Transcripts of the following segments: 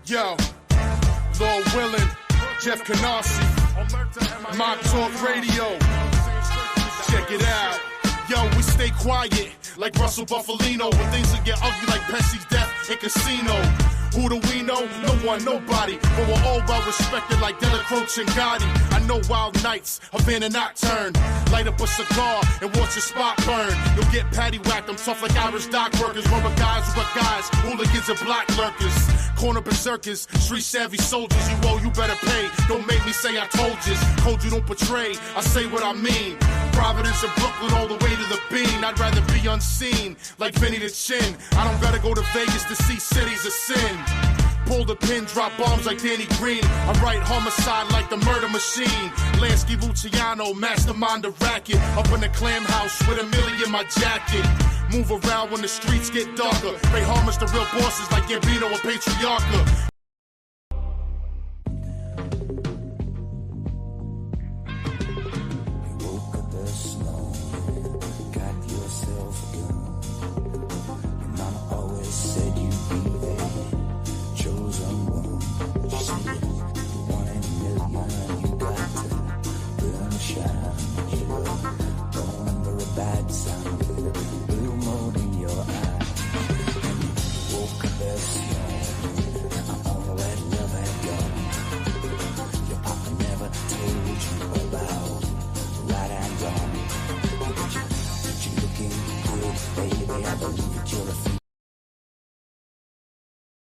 Yo, Lord Willin, Jeff Canarsie, Mtr Radio. Check it out. Yo, we stay quiet like Russell Buffalino when things will get ugly like Pepsi's death in Casino. Who do we know? No one, nobody. But we're all well respected like Della Croce and Gotti. I know wild nights, Havana nocturne. Light up a cigar and watch your spot burn. You'll get patty whacked, I'm tough like Irish dock workers. Run with guys, hooligans and block lurkers. Corner berserkers, street savvy soldiers. You better pay. Don't make me say I told you. Code you don't betray, I say what I mean. Providence and Brooklyn all the way to the Bean. I'd rather be unseen, like Vinny the Chin. I don't gotta go to Vegas to see cities of sin. Pull the pin, drop bombs like Danny Green. I write homicide like the murder machine. Lansky Luciano, mastermind the racket. Up in the clam house with a million in my jacket. Move around when the streets get darker. Pay homage to real bosses like Gambino and Patriarcha.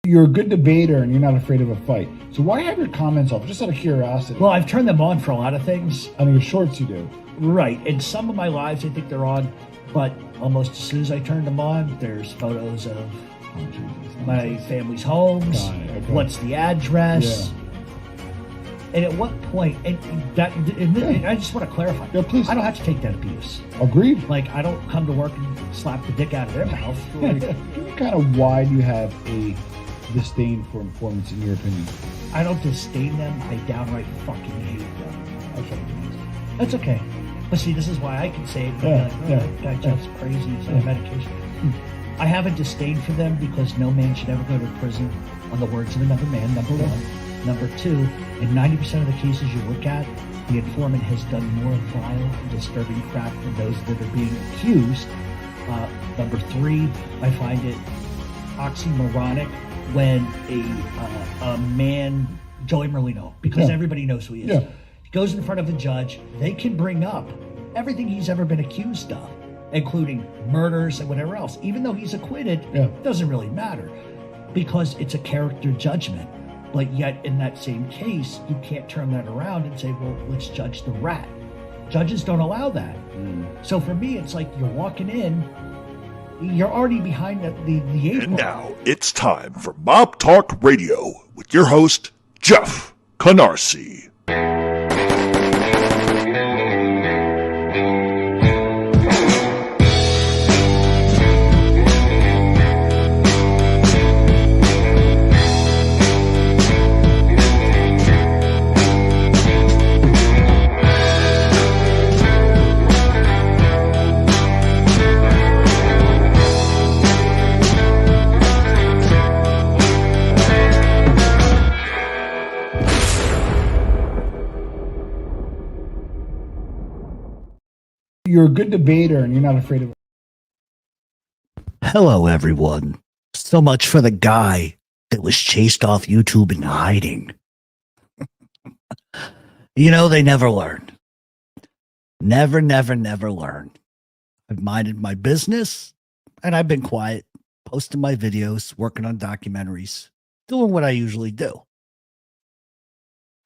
You're a good debater and you're not afraid of a fight. So why have your comments off? Just out of curiosity. Well, I've turned them on for a lot of things. On your shorts you do. Right. In some of my lives, I think they're on. But almost as soon as I turn them on, there's photos of my family's homes. Okay. What's the address? Yeah. And at what point, and I just want to clarify. Yeah, please. I don't have to take that abuse. Agreed. Like, I don't come to work and slap the dick out of their mouth. Like, kind of why do you have a disdain for informants in your opinion? I don't disdain them. I downright fucking hate them. Okay. That's okay. But see, this is why I can say it. That guy Jeff's crazy. He's on medication. I have a disdain for them because no man should ever go to prison on the words of another man, number one. Number two, in 90% of the cases you look at, the informant has done more vile and disturbing crap than those that are being accused. Number three, I find it oxymoronic when a man, Joey Merlino, because everybody knows who he is, he goes in front of a judge, they can bring up everything he's ever been accused of, including murders and whatever else. Even though he's acquitted, it doesn't really matter because it's a character judgment. But yet in that same case, you can't turn that around and say, well, let's judge the rat. Judges don't allow that. So for me, it's like you're walking in, you're already behind the eight. And now it's time for Mob Talk Radio with your host, Jeff Canarsie. You're a good debater and you're not afraid of. Hello, everyone. So much for the guy that was chased off YouTube in hiding. You know, they never learn. Never learn. I've minded my business and I've been quiet, posting my videos, working on documentaries, doing what I usually do.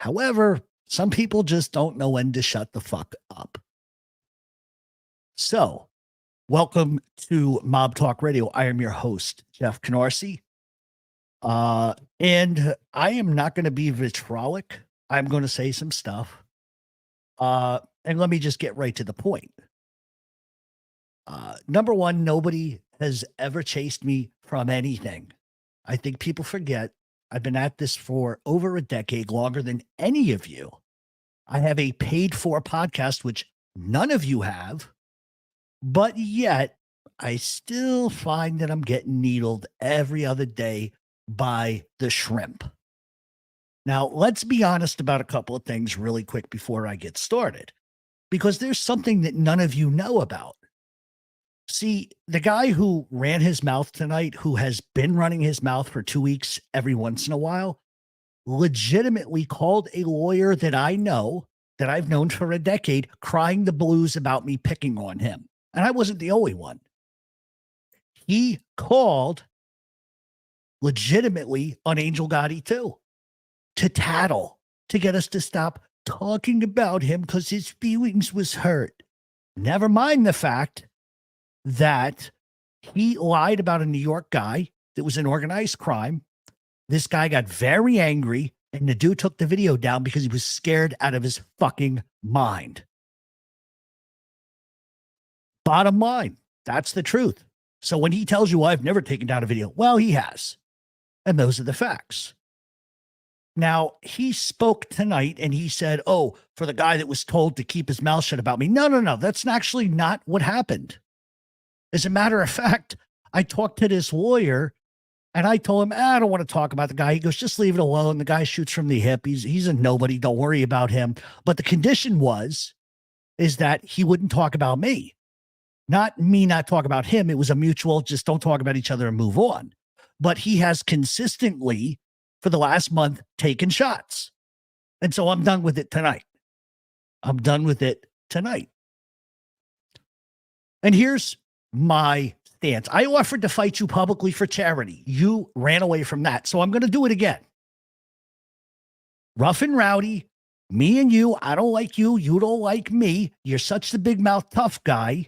However, some people just don't know when to shut the fuck up. So, welcome to Mob Talk Radio. I am your host, Jeff Canarsie. And I am not going to be vitriolic. I'm going to say some stuff. And let me just get right to the point. Number one, nobody has ever chased me from anything. I think people forget I've been at this for over a decade, longer than any of you. I have a paid for podcast, which none of you have. But yet, I still find that I'm getting needled every other day by the shrimp. Now, let's be honest about a couple of things really quick before I get started, because there's something that none of you know about. See, the guy who ran his mouth tonight, who has been running his mouth for 2 weeks every once in a while, legitimately called a lawyer that I know, that I've known for a decade, crying the blues about me picking on him. And I wasn't the only one. He called legitimately on Angel Gotti too, to tattle, to get us to stop talking about him because his feelings was hurt. Never mind the fact that he lied about a New York guy that was an organized crime. This guy got very angry, and the dude took the video down because he was scared out of his fucking mind. Bottom line, that's the truth. So when he tells you, I've never taken down a video, well, he has. And those are the facts. Now, he spoke tonight and he said, oh, for the guy that was told to keep his mouth shut about me. No. That's actually not what happened. As a matter of fact, I talked to this lawyer and I told him, I don't want to talk about the guy. He goes, just leave it alone. The guy shoots from the hip. He's a nobody. Don't worry about him. But the condition is that he wouldn't talk about me. Not me not talk about him. It was a mutual, just don't talk about each other and move on. But he has consistently, for the last month, taken shots. And so I'm done with it tonight. I'm done with it tonight. And here's my stance. I offered to fight you publicly for charity. You ran away from that. So I'm going to do it again. Rough and rowdy, me and you, I don't like you. You don't like me. You're such the big mouth tough guy.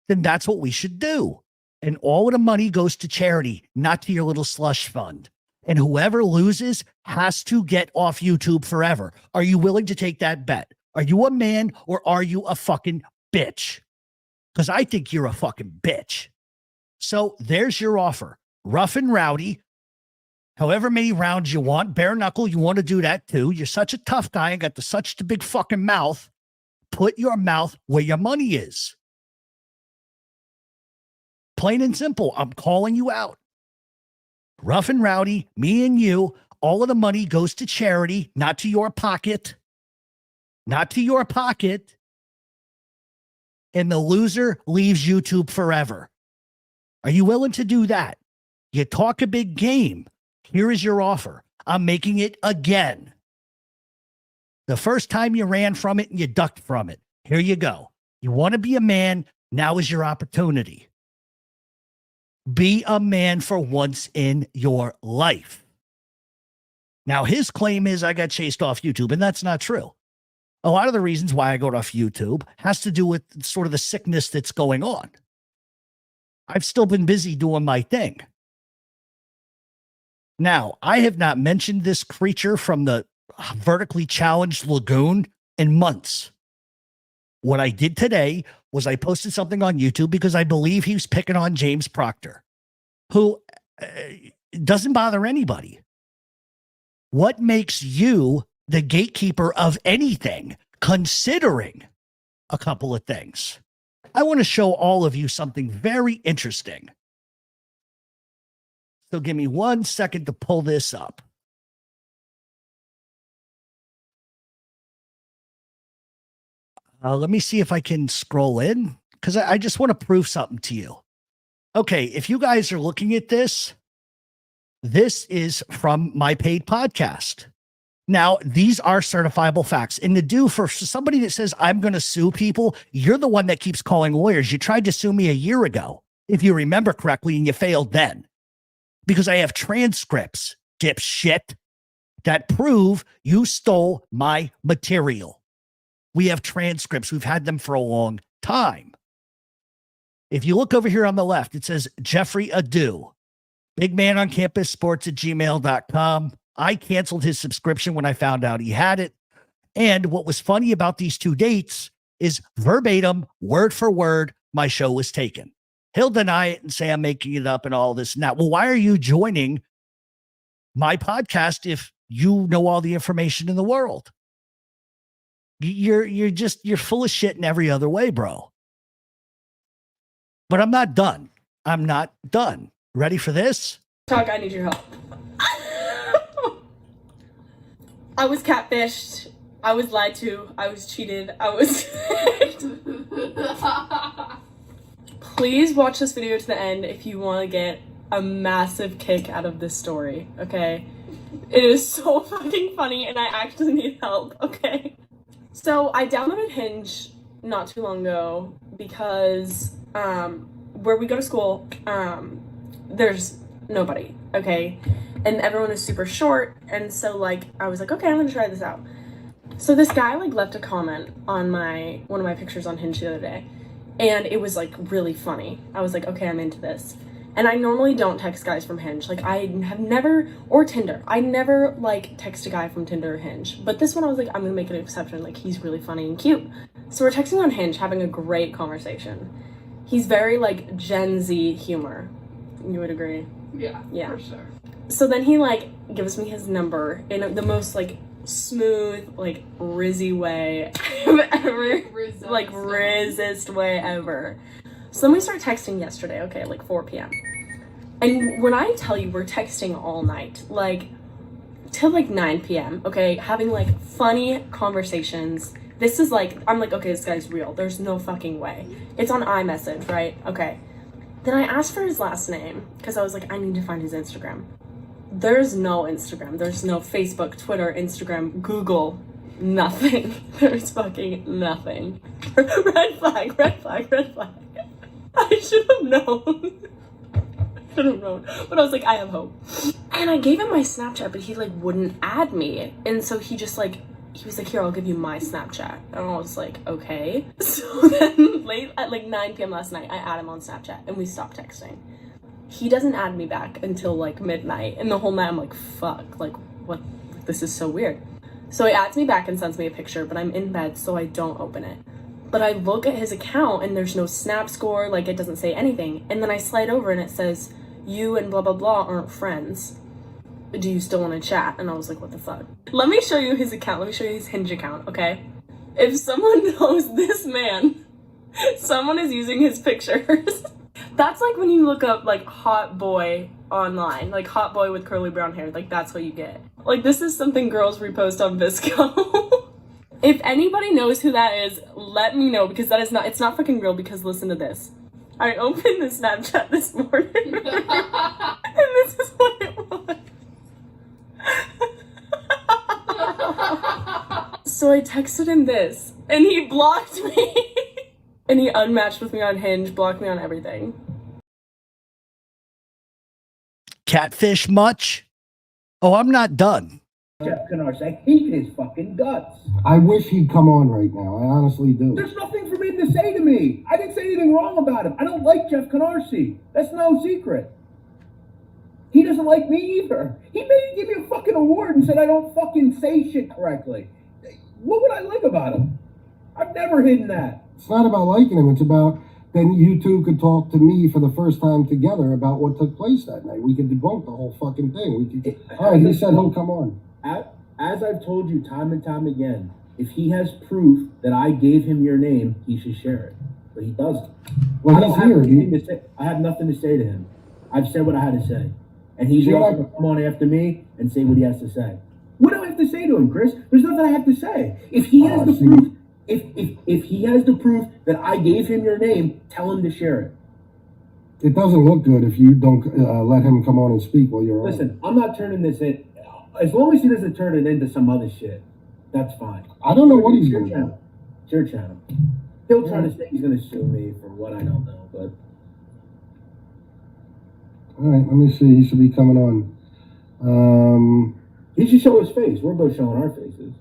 Then that's what we should do. And all of the money goes to charity, not to your little slush fund. And whoever loses has to get off YouTube forever. Are you willing to take that bet? Are you a man or are you a fucking bitch? Because I think you're a fucking bitch. So there's your offer. Rough and rowdy. However many rounds you want. Bare knuckle, you want to do that too. You're such a tough guy and got such the big fucking mouth. Put your mouth where your money is. Plain and simple. I'm calling you out. Rough and rowdy, me and you, all of the money goes to charity, not to your pocket. Not to your pocket. And the loser leaves YouTube forever. Are you willing to do that? You talk a big game. Here is your offer. I'm making it again. The first time you ran from it and you ducked from it. Here you go. You want to be a man? Now is your opportunity. Be a man for once in your life. Now, his claim is I got chased off YouTube, and that's not true. A lot of the reasons why I got off YouTube has to do with sort of the sickness that's going on. I've still been busy doing my thing. Now, I have not mentioned this creature from the vertically challenged lagoon in months. What I did today was I posted something on YouTube because I believe he was picking on James Proctor, who doesn't bother anybody. What makes you the gatekeeper of anything, considering a couple of things? I want to show all of you something very interesting. So give me 1 second to pull this up. Let me see if I can scroll in, because I just want to prove something to you. Okay, if you guys are looking at this, this is from my paid podcast. Now, these are certifiable facts. And to do for somebody that says, I'm going to sue people, you're the one that keeps calling lawyers. You tried to sue me a year ago, if you remember correctly, and you failed then. Because I have transcripts, dipshit, that prove you stole my material. We have transcripts. We've had them for a long time. If you look over here on the left, it says Jeffrey Adu, big man on campus sports at gmail.com. I canceled his subscription when I found out he had it. And what was funny about these two dates is verbatim, word for word, my show was taken. He'll deny it and say I'm making it up and all this and that. Well, why are you joining my podcast if you know all the information in the world? You're full of shit in every other way, bro. But I'm not done. I'm not done. Ready for this? Talk, I need your help. I was catfished. I was lied to. I was cheated. I was... Please watch this video to the end if you want to get a massive kick out of this story, okay? It is so fucking funny and I actually need help, okay? So I downloaded Hinge not too long ago because where we go to school, there's nobody, okay? And everyone is super short, and so like I was like, okay, I'm gonna try this out. So this guy like left a comment on one of my pictures on Hinge the other day, and it was like really funny. I was like, okay, I'm into this. And I normally don't text guys from Hinge. Like I have never, or Tinder. I never like text a guy from Tinder or Hinge. But this one I was like, I'm gonna make an exception. Like he's really funny and cute. So we're texting on Hinge, having a great conversation. He's very like Gen Z humor. You would agree? Yeah, for sure. So then he like gives me his number in the most like smooth, like rizzy way I've ever, like rizzest way ever. So then we start texting yesterday, okay, like 4 p.m. And when I tell you we're texting all night, like till like 9 p.m., okay, having like funny conversations. This is like, I'm like, okay, this guy's real. There's no fucking way. It's on iMessage, right? Okay. Then I asked for his last name because I was like, I need to find his Instagram. There's no Instagram. There's no Facebook, Twitter, Instagram, Google, nothing. There's fucking nothing. Red flag, red flag, red flag. I should have known. But I was like, I have hope. And I gave him my Snapchat, but he like wouldn't add me. And so he just like, he was like, here, I'll give you my Snapchat. And I was like, okay. So then late at like 9 p.m. last night, I add him on Snapchat and we stopped texting. He doesn't add me back until like midnight. And the whole night I'm like, fuck, like what? This is so weird. So he adds me back and sends me a picture, but I'm in bed, so I don't open it. But I look at his account and there's no snap score, like it doesn't say anything. And then I slide over and it says, you and blah, blah, blah aren't friends. Do you still want to chat? And I was like, what the fuck? Let me show you his account. Let me show you his Hinge account, okay? If someone knows this man, someone is using his pictures. That's like when you look up like hot boy online, like hot boy with curly brown hair, like that's what you get. Like this is something girls repost on Visco. If anybody knows who that is, let me know because it's not fucking real because listen to this. I opened the Snapchat this morning and this is what it was. So I texted him this and he blocked me. And he unmatched with me on Hinge, blocked me on everything. Catfish much? Oh, I'm not done. Jeff Canarsie, I hate his fucking guts. I wish he'd come on right now. I honestly do. There's nothing for him to say to me. I didn't say anything wrong about him. I don't like Jeff Canarsie. That's no secret. He doesn't like me either. He made me give me a fucking award and said I don't fucking say shit correctly. What would I like about him? I've never hidden that. It's not about liking him. It's about then you two could talk to me for the first time together about what took place that night. We could debunk the whole fucking thing. We could. All right, he said he'll come on. As I've told you time and time again, if he has proof that I gave him your name, he should share it. But he doesn't. Well, he's here. I have nothing to say to him. I've said what I had to say. And he's going to come on after me and say what he has to say. What do I have to say to him, Chris? There's nothing I have to say. If he has the proof, if he has the proof that I gave him your name, tell him to share it. It doesn't look good if you don't let him come on and speak while you're on. Listen, I'm not turning this in. As long as he doesn't turn it into some other shit, that's fine. I don't know what he's going to do. It's your channel. He'll try to say he's going to sue me for what I don't know, but... All right, let me see. He should be coming on. He should show his face. We're both showing our faces.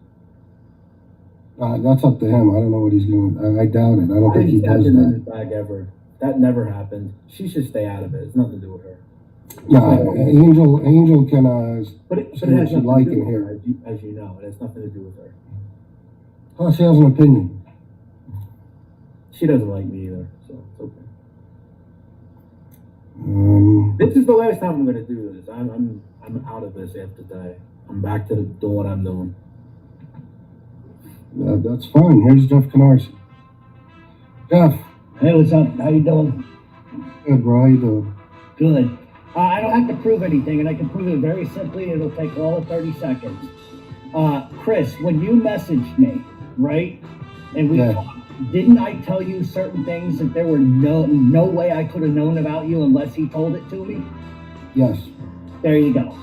That's up to him. I don't know what he's going to... I doubt it. I don't think he does that. In his bag ever. That never happened. She should stay out of it. It's nothing to do with her. No, Angel can but it has what she nothing like to do in with here. her, as you know. It has nothing to do with her. Oh, she has an opinion. She doesn't like me either, so it's okay. This is the last time I'm going to do this. I'm out of this after today. I'm back to doing what I'm doing. That's fine. Here's Jeff Canarsie. Jeff. Hey, what's up? How you doing? Good, bro. How you doing? Good. I don't have to prove anything, and I can prove it very simply. It'll take all of 30 seconds. Chris, when you messaged me, right, and we talked, didn't I tell you certain things that there were no way I could have known about you unless he told it to me? Yes. There you go.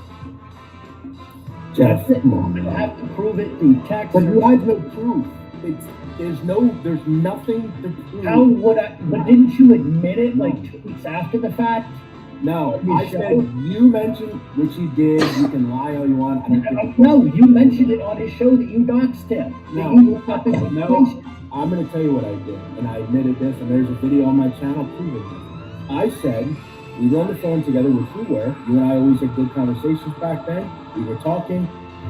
That's it. You have to prove it through text. But you have no proof. There's nothing to prove. How would I? But didn't you admit it like 2 weeks after the fact? No, I said you mentioned, which you did. You can lie all you want. No, you mentioned it on his show that you doxed him. No, I'm going to tell you what I did, and I admitted this, and there's a video on my channel proving this. I said we were on the phone together, which we were. You and I always had good conversations back then. We were talking.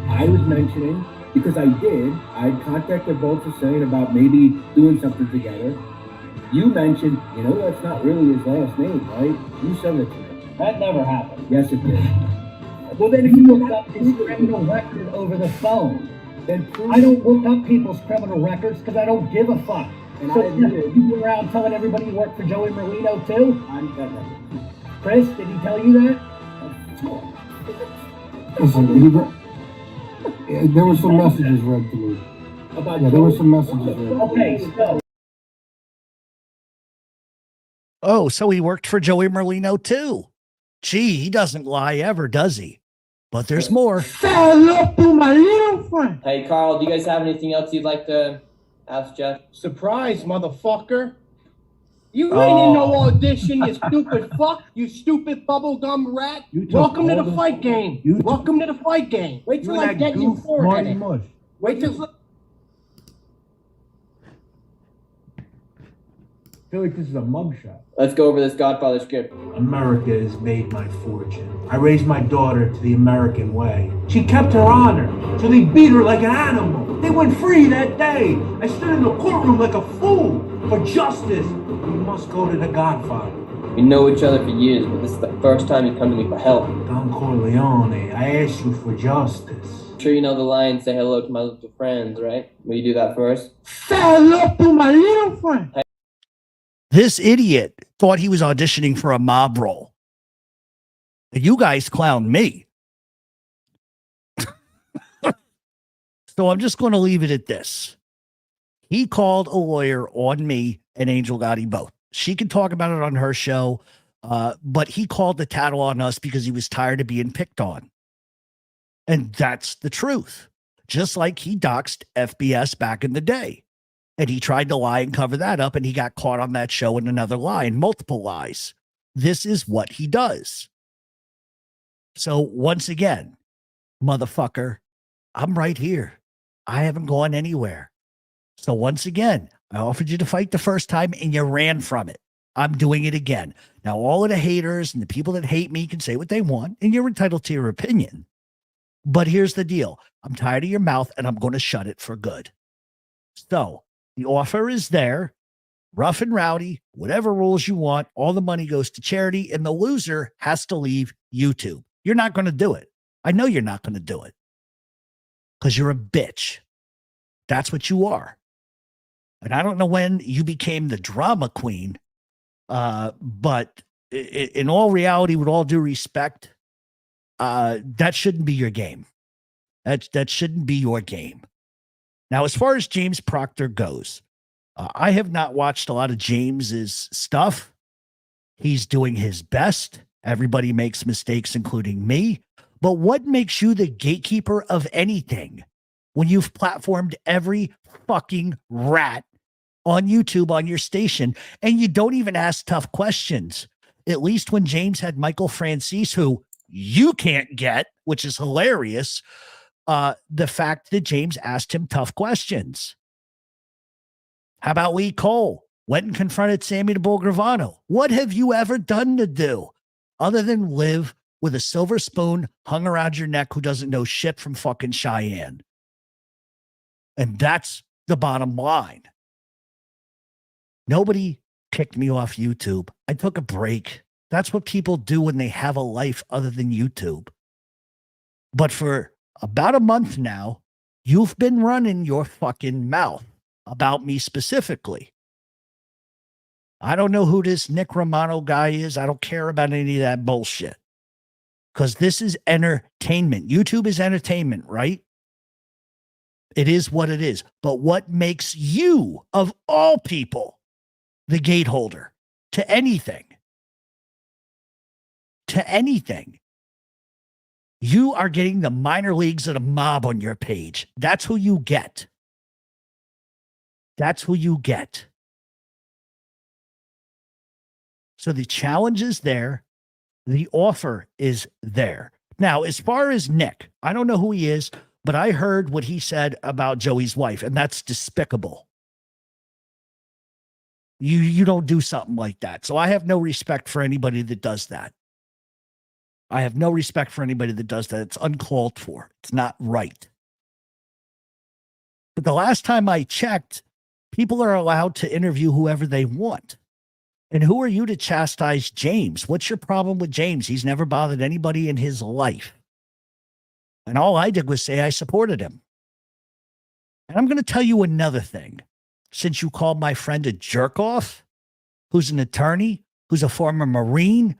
I was mentioning, because I had contacted both of saying about maybe doing something together. You mentioned, that's not really his last name, right? You said it to me. That never happened. Yes, it did. Well, then if you looked up his criminal record over the phone, then I don't look up people's criminal records because I don't give a fuck. And so you go around telling everybody you work for Joey Merlino too? Chris, did he tell you that? Listen, there were some messages read to me. There were some messages read. Okay, so. Oh, so he worked for Joey Merlino too. Gee, he doesn't lie ever, does he? But there's more. Say hello to my little friend. Hey, Carl, do you guys have anything else you'd like to ask Jeff? Surprise, motherfucker. You ain't in no audition, you stupid fuck. You stupid bubblegum rat. Welcome to the fight game. Welcome to the fight game. Wait till I get you forehead. Wait till... I feel like this is a mugshot. Let's go over this Godfather script. America has made my fortune. I raised my daughter to the American way. She kept her honor, so they beat her like an animal. They went free that day. I stood in the courtroom like a fool for justice. We must go to the Godfather. We know each other for years, but this is the first time you come to me for help. Don Corleone, I asked you for justice. I'm sure you know the line, say hello to my little friends, right? Will you do that first? Say hello to my little friend. This idiot thought he was auditioning for a mob role. You guys clowned me. So I'm just going to leave it at this. He called a lawyer on me and Angel Gotti both. She can talk about it on her show, but he called the tattle on us because he was tired of being picked on. And that's the truth. Just like he doxed FBS back in the day. And he tried to lie and cover that up, and he got caught on that show in another lie and multiple lies. This is what he does. So once again, motherfucker, I'm right here. I haven't gone anywhere. So once again, I offered you to fight the first time and you ran from it. I'm doing it again. Now, all of the haters and the people that hate me can say what they want, and you're entitled to your opinion. But here's the deal. I'm tired of your mouth, and I'm going to shut it for good. So the offer is there, rough and rowdy, whatever rules you want. All the money goes to charity, and the loser has to leave YouTube. You're not going to do it. I know you're not going to do it because you're a bitch. That's what you are. And I don't know when you became the drama queen, but in all reality, with all due respect, that shouldn't be your game. That shouldn't be your game. Now, as far as James Proctor goes, I have not watched a lot of James's stuff. He's doing his best. Everybody makes mistakes, including me. But what makes you the gatekeeper of anything when you've platformed every fucking rat on YouTube on your station and you don't even ask tough questions? At least when James had Michael Francis, who you can't get, which is hilarious, the fact that James asked him tough questions. How about Lee Cole? Went and confronted Sammy the Bull Gravano. What have you ever done to do other than live with a silver spoon hung around your neck who doesn't know shit from fucking Cheyenne? And that's the bottom line. Nobody kicked me off YouTube. I took a break. That's what people do when they have a life other than YouTube. But for about a month now, you've been running your fucking mouth about me specifically. I don't know who this Nick Romano guy is. I don't care about any of that bullshit. Because this is entertainment. YouTube is entertainment, right? It is what it is. But what makes you, of all people, the gate holder to anything? To anything. You are getting the minor leagues of the mob on your page. That's who you get. That's who you get. So the challenge is there. The offer is there. Now, as far as Nick, I don't know who he is, but I heard what he said about Joey's wife, and that's despicable. You don't do something like that. So I have no respect for anybody that does that. I have no respect for anybody that does that. It's uncalled for. It's not right. But the last time I checked, people are allowed to interview whoever they want. And who are you to chastise James? What's your problem with James? He's never bothered anybody in his life. And all I did was say I supported him. And I'm going to tell you another thing. Since you called my friend a jerk off, who's an attorney, who's a former Marine,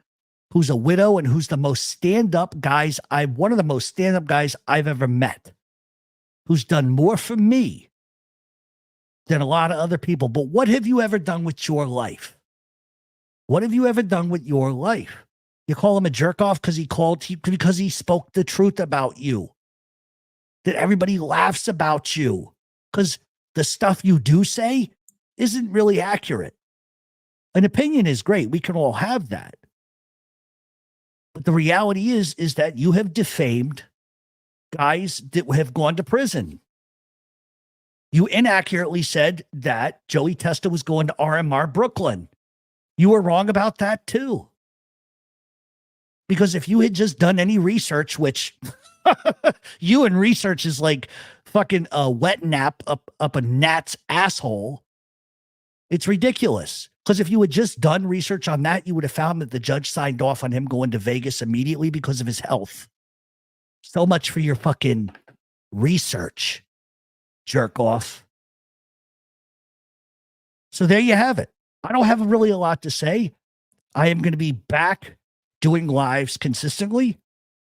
who's a widow, and who's the most stand-up guys, one of the most stand-up guys I've ever met, who's done more for me than a lot of other people. But what have you ever done with your life? What have you ever done with your life? You call him a jerk off because he spoke the truth about you. That everybody laughs about you because the stuff you do say isn't really accurate. An opinion is great. We can all have that. But the reality is that you have defamed guys that have gone to prison. You inaccurately said that Joey Testa was going to RMR Brooklyn. You were wrong about that too. Because if you had just done any research, which you and research is like fucking a wet nap up a gnat's asshole. It's ridiculous. Because if you had just done research on that, you would have found that the judge signed off on him going to Vegas immediately because of his health. So much for your fucking research, jerk off. So there you have it. I don't have really a lot to say. I am going to be back doing lives consistently,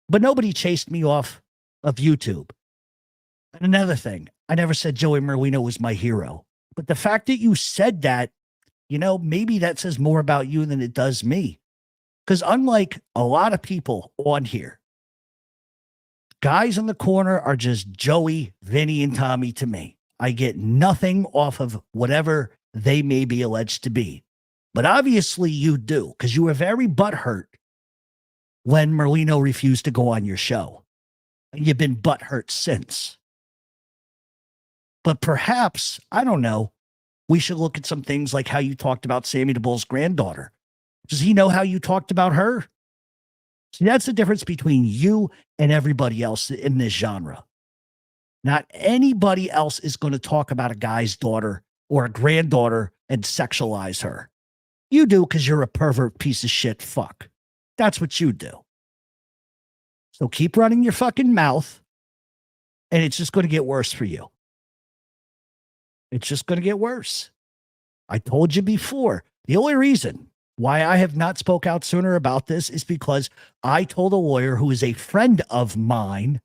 but nobody chased me off of YouTube. And another thing, I never said Joey Merlino was my hero. But the fact that you said that, maybe that says more about you than it does me. Because unlike a lot of people on here, guys in the corner are just Joey, Vinny, and Tommy to me. I get nothing off of whatever they may be alleged to be. But obviously you do, because you were very butthurt when Merlino refused to go on your show. And you've been butthurt since. But perhaps, I don't know, we should look at some things like how you talked about Sammy the Bull's granddaughter. Does he know how you talked about her? See, that's the difference between you and everybody else in this genre. Not anybody else is going to talk about a guy's daughter or a granddaughter and sexualize her. You do because you're a pervert piece of shit fuck. That's what you do. So keep running your fucking mouth, and it's just going to get worse for you. It's just going to get worse. I told you before, the only reason why I have not spoke out sooner about this is because I told a lawyer who is a friend of mine,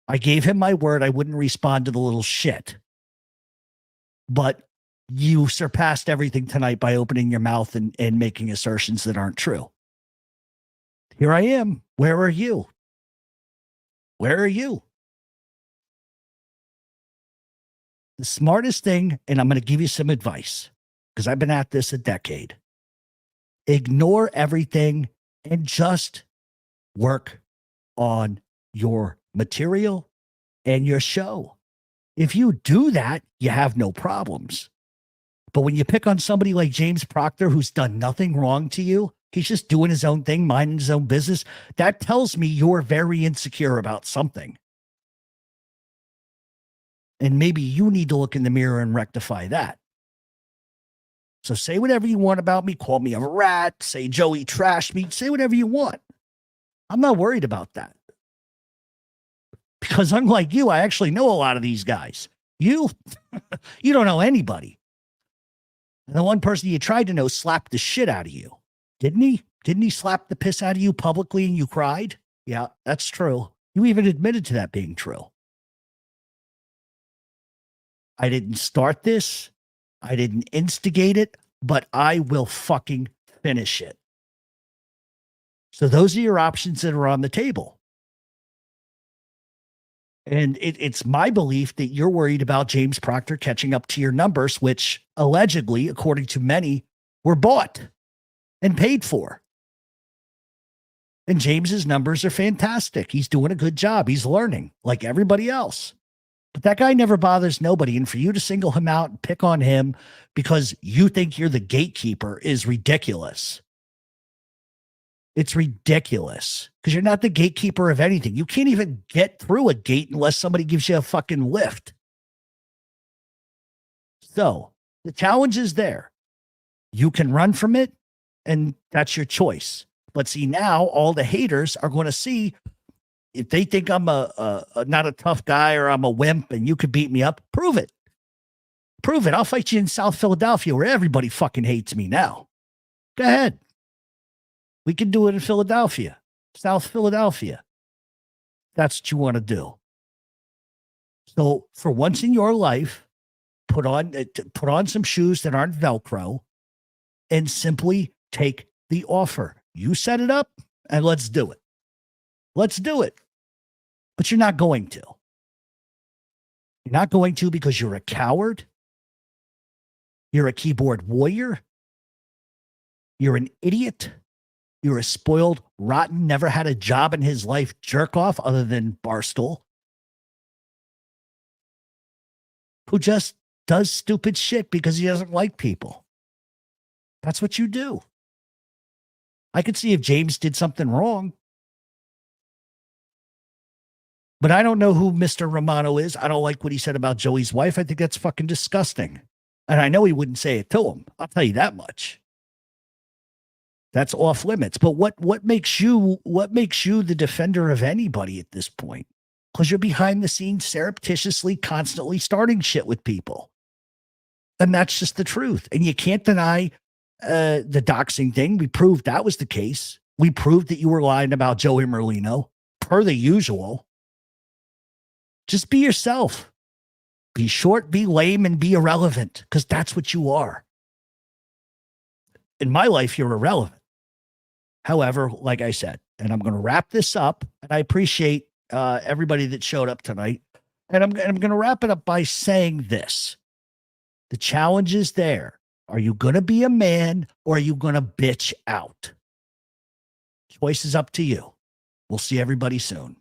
I gave him my word I wouldn't respond to the little shit. But you surpassed everything tonight by opening your mouth and making assertions that aren't true. Here I am. Where are you? Where are you? The smartest thing, and I'm going to give you some advice because I've been at this a decade. Ignore everything and just work on your material and your show. If you do that, you have no problems. But when you pick on somebody like James Proctor, who's done nothing wrong to you, he's just doing his own thing, minding his own business, that tells me you're very insecure about something. And maybe you need to look in the mirror and rectify that. So say whatever you want about me. Call me a rat. Say Joey trashed me. Say whatever you want. I'm not worried about that. Because unlike you, I actually know a lot of these guys. You don't know anybody. And the one person you tried to know slapped the shit out of you. Didn't he? Didn't he slap the piss out of you publicly and you cried? Yeah, that's true. You even admitted to that being true. I didn't start this. I didn't instigate it, but I will fucking finish it. So those are your options that are on the table. And it's my belief that you're worried about James Proctor catching up to your numbers, which allegedly, according to many, were bought and paid for. And James's numbers are fantastic. He's doing a good job. He's learning like everybody else. But that guy never bothers nobody. And for you to single him out and pick on him because you think you're the gatekeeper is ridiculous. It's ridiculous because you're not the gatekeeper of anything. You can't even get through a gate unless somebody gives you a fucking lift. So the challenge is there. You can run from it, and that's your choice. But see, now all the haters are going to see if they think I'm a not a tough guy or I'm a wimp and you could beat me up, prove it. Prove it. I'll fight you in South Philadelphia where everybody fucking hates me now. Go ahead. We can do it in Philadelphia, South Philadelphia. That's what you want to do. So for once in your life, put on some shoes that aren't Velcro and simply take the offer. You set it up and let's do it. Let's do it. But you're not going to. You're not going to because you're a coward. You're a keyboard warrior. You're an idiot. You're a spoiled, rotten, never had a job in his life jerk off other than Barstool, who just does stupid shit because he doesn't like people. That's what you do. I could see if James did something wrong. But I don't know who Mr. Romano is. I don't like what he said about Joey's wife. I think that's fucking disgusting. And I know he wouldn't say it to him. I'll tell you that much. That's off limits. But what makes you the defender of anybody at this point? Because you're behind the scenes surreptitiously, constantly starting shit with people. And that's just the truth. And you can't deny the doxing thing. We proved that was the case. We proved that you were lying about Joey Merlino, per the usual. Just be yourself. Be short, be lame, and be irrelevant, because that's what you are. In my life, you're irrelevant. However, like I said, and I'm going to wrap this up, and I appreciate everybody that showed up tonight. And I'm going to wrap it up by saying this. The challenge is there. Are you going to be a man or are you going to bitch out? Choice is up to you. We'll see everybody soon.